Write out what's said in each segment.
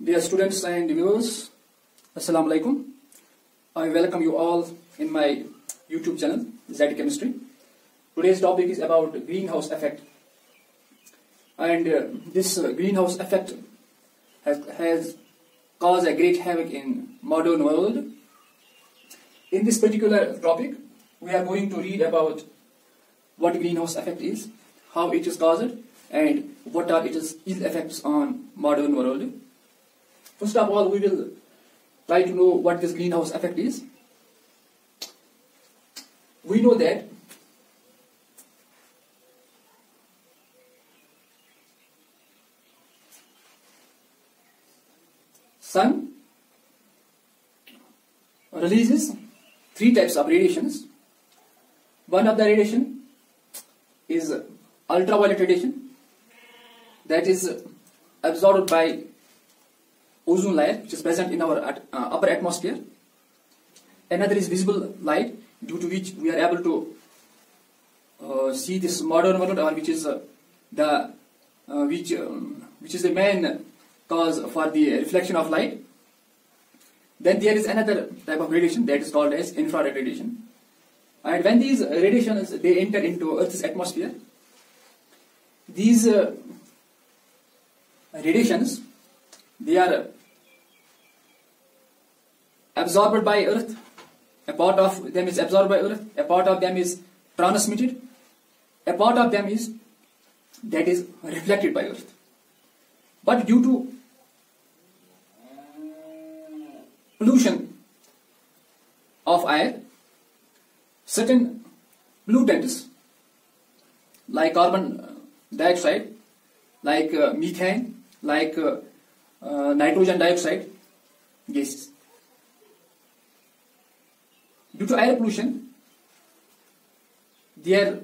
Dear students and viewers, Assalamu alaikum. I welcome you all in my YouTube channel, Z Chemistry. Today's topic is about greenhouse effect. And this greenhouse effect has caused a great havoc in modern world. In this particular topic, we are going to read about what greenhouse effect is, how it is caused, and what are its ill effects on modern world. First of all, we will try to know what this greenhouse effect is. We know that sun releases three types of radiations. One of the radiation is ultraviolet radiation, that is absorbed by ozone layer, which is present in our upper atmosphere. Another is visible light, due to which we are able to see this modern world, or which is the main cause for the reflection of light. Then there is another type of radiation that is called as infrared radiation. And when these radiations they enter into Earth's atmosphere, these radiations they are absorbed by Earth. A part of them is absorbed by Earth, a part of them is transmitted, a part of them is reflected by Earth. But due to pollution of air, certain pollutants like carbon dioxide, like methane, like nitrogen dioxide gases. Due to air pollution, there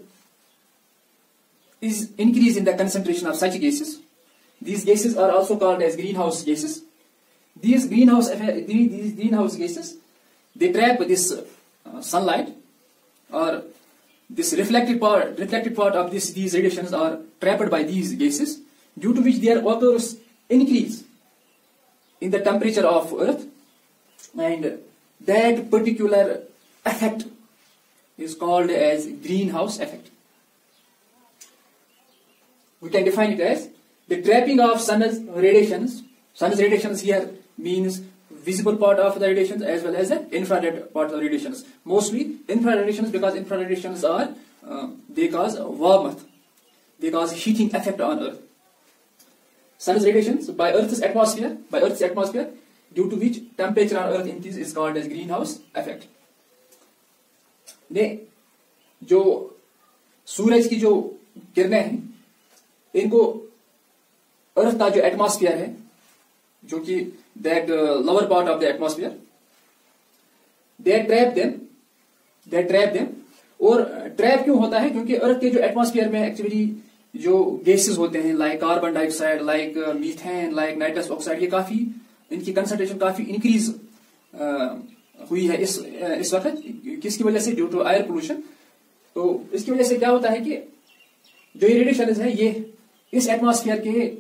is increase in the concentration of such gases. These gases are also called as greenhouse gases. These greenhouse gases, they trap this sunlight, or this reflected part of these radiations are trapped by these gases, due to which there occurs increase in the temperature of Earth, and that particular effect is called as greenhouse effect. We can define it as the trapping of sun's radiations. Sun's radiations here means visible part of the radiations as well as the infrared part of the radiations. Mostly infrared radiations, because infrared radiations are they cause warmth, they cause heating effect on Earth. Sun's radiations by Earth's atmosphere, due to which temperature on Earth increase is called as greenhouse effect. ने जो सूरज की जो किरणें हैं, इनको अर्थ का जो atmosphere है, जो कि that lower part of the atmosphere, they trap them. और ट्रैप क्यों होता है? क्योंकि अर्थ के जो एटमॉस्फेयर में एक्चुअली जो गैसेस होते हैं, like carbon dioxide, like methane, like nitrous oxide, ये काफी इनकी कंसंट्रेशन काफी इंक्रीज हुई है इस वक्त. किसकी वजह से? Due to air pollution. तो इसकी वजह से क्या होता है कि जो ये रेडिएशन है ये इस एटमॉस्फेयर के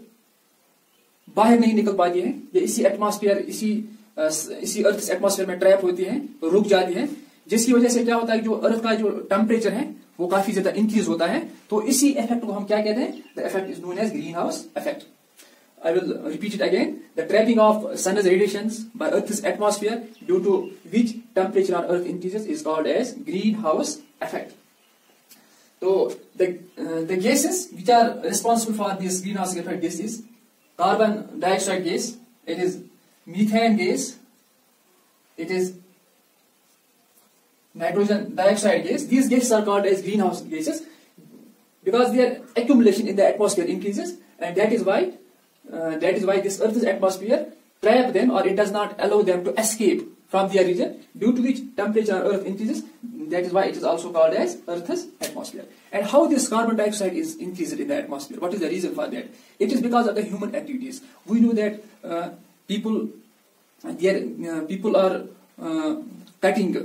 बाहर नहीं निकल पाती है, ये इसी एटमॉस्फेयर इसी अर्थ एटमॉस्फेयर में ट्रैप होती है, रुक जाती है, जिसकी वजह से क्या होता है जो अर्थ का जो टेम्परेचर है वो काफी ज्यादा इंक्रीज होता है. तो इसी इफेक्ट को हम क्या कहते हैं? The effect is known as green house effect. I will repeat it again. The trapping of sun's radiations by Earth's atmosphere, due to which temperature on Earth increases, is called as greenhouse effect. So the gases which are responsible for this greenhouse effect, this is carbon dioxide gas, it is methane gas, it is nitrogen dioxide gas. These gases are called as greenhouse gases because their accumulation in the atmosphere increases, and that is why this Earth's atmosphere trap them, or it does not allow them to escape from their region, due to which temperature on Earth increases. That is why it is also called as Earth's atmosphere. And how this carbon dioxide is increased in the atmosphere? What is the reason for that? It is because of the human activities. We know that people are cutting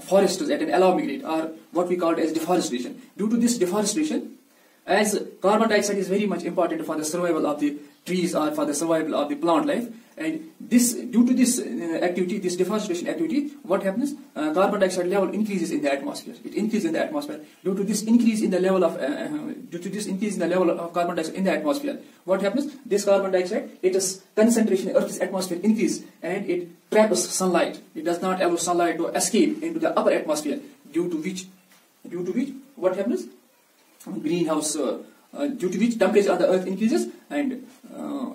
forests at an alarming rate, or what we call as deforestation. Due to this deforestation, as carbon dioxide is very much important for the survival of the trees or for the survival of the plant life. And this, due to this activity, this deforestation activity, what happens? Carbon dioxide level increases in the atmosphere. It increases in the atmosphere. Due to this increase in the level of carbon dioxide in the atmosphere, what happens? This carbon dioxide, its concentration in Earth's atmosphere increases, and it traps sunlight. It does not allow sunlight to escape into the upper atmosphere. Due to which, what happens? Greenhouse. Due to which temperature on the Earth increases, and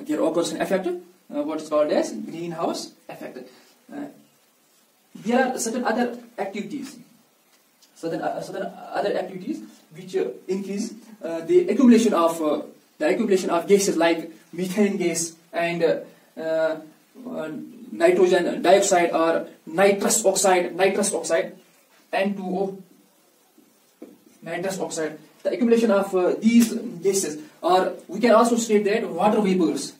there occurs an effect, what is called as greenhouse effect. There are certain other activities, which increase the accumulation of gases like methane gas and nitrogen dioxide or nitrous oxide, N2O, nitrous oxide. The accumulation of these gases, or we can also state that water vapors.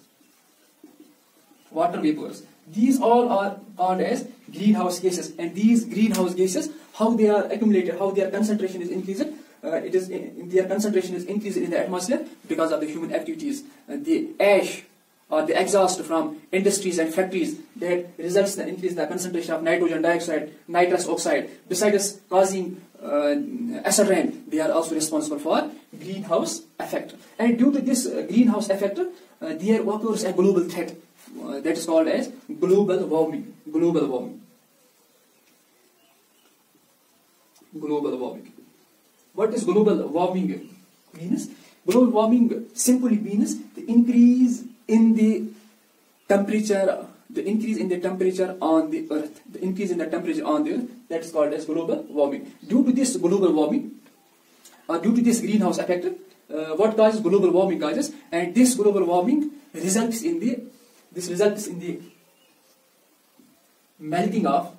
These all are called as greenhouse gases, and these greenhouse gases, how they are accumulated, how their concentration is increased. Their concentration is increased in the atmosphere because of the human activities. The ash or the exhaust from industries and factories, that results in the increase in the concentration of nitrogen dioxide, nitrous oxide. Besides causing acid rain, they are also responsible for greenhouse effect. And due to this greenhouse effect, there occurs a global threat that is called as global warming. Global warming. What is global warming means? Global warming simply means the increase in the temperature, on the Earth. The increase in the temperature on the Earth, that is called as global warming. Due to this global warming, or due to this greenhouse effect, what causes global warming causes, and this global warming results in the melting of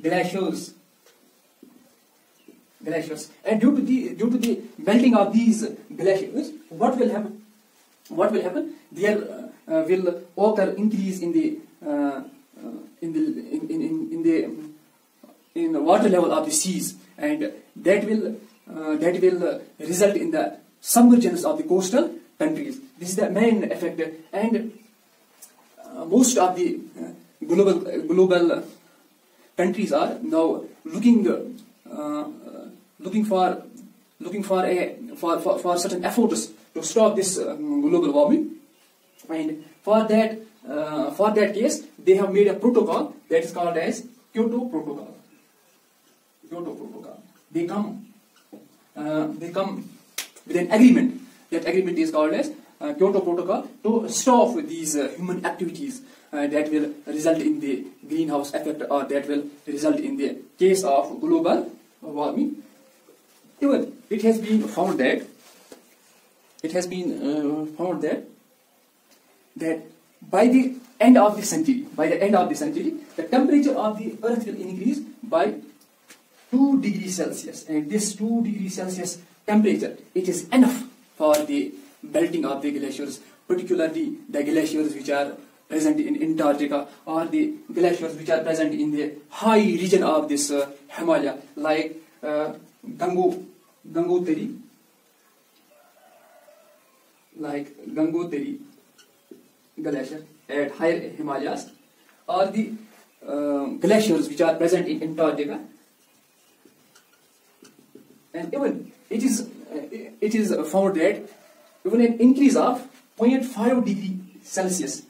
glaciers. And due to the melting of these glaciers, what will happen? There will occur increase in the water level of the seas, and that will result in the submergence of the coastal countries. This is the main effect, and most of the global countries are now looking for certain efforts to stop this global warming, and for that case they have made a protocol that is called as Kyoto Protocol. They come with an agreement. That agreement is called as Kyoto Protocol, to stop these human activities that will result in the greenhouse effect, or that will result in the case of global warming. Even it has been found that by the end of the century, the temperature of the Earth will increase by 2 degrees Celsius, and this 2 degrees Celsius temperature, it is enough for the melting of the glaciers, particularly the glaciers which are present in Antarctica, or the glaciers which are present in the high region of this Himalaya, like Gangotri glacier at higher Himalayas, or the glaciers which are present in Antarctica. And even it is found that even an increase of 0.5 degree Celsius,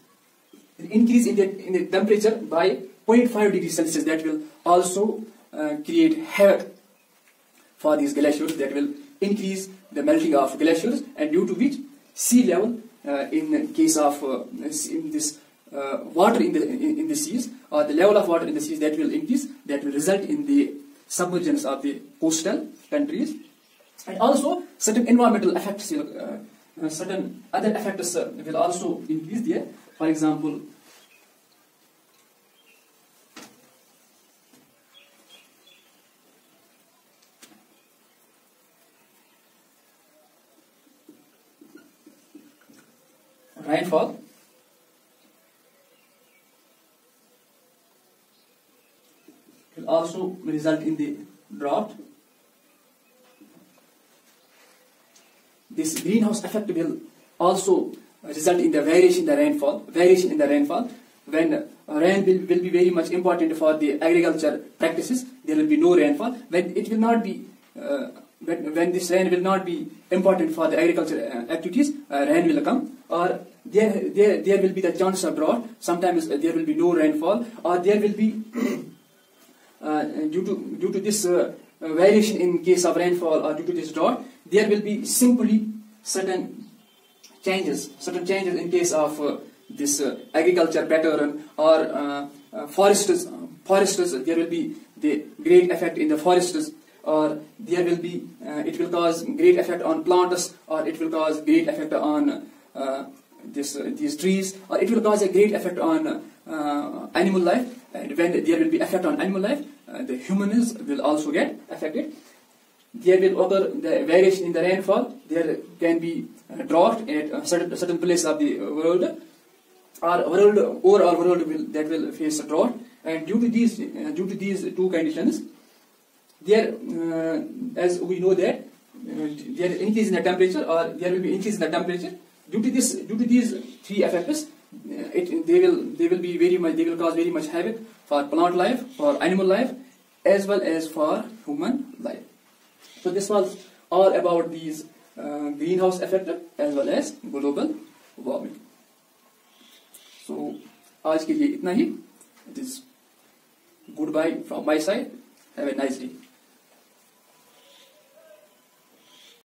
an increase in the temperature by 0.5 degrees Celsius, that will also create havoc for these glaciers, that will increase the melting of glaciers, and due to which sea level, in case of water in the seas, or the level of water in the seas, that will increase, that will result in the submergence of the coastal countries. And also certain environmental effects, certain other effects will also increase there. For example, rainfall, will also result in the drought. this greenhouse effect will also result in the variation in the rainfall. Variation in the rainfall. When rain will be very much important for the agriculture practices, there will be no rainfall. When it will not be, when this rain will not be important for the agriculture activities, rain will come, or there will be the chance of drought. Sometimes there will be no rainfall, or there will be due to this variation in case of rainfall, or due to this drought, there will be simply certain changes in case of this agriculture pattern, or forests. There will be the great effect in the forests, or there will be it will cause great effect on plants, or it will cause great effect on these trees, or it will cause a great effect on animal life. And when there will be effect on animal life, the humans will also get affected. There will occur the variation in the rainfall. There can be drought at a certain place of the world. Our world will face a drought, and due to these two conditions, there as we know that there is increase in the temperature, or there will be increase in the temperature. Due to these three effects, they will cause very much havoc for plant life, for animal life, as well as for human life. So this was all about these greenhouse effect as well as global warming. So आज के लिए इतना ही. It is goodbye from my side. Have a nice day.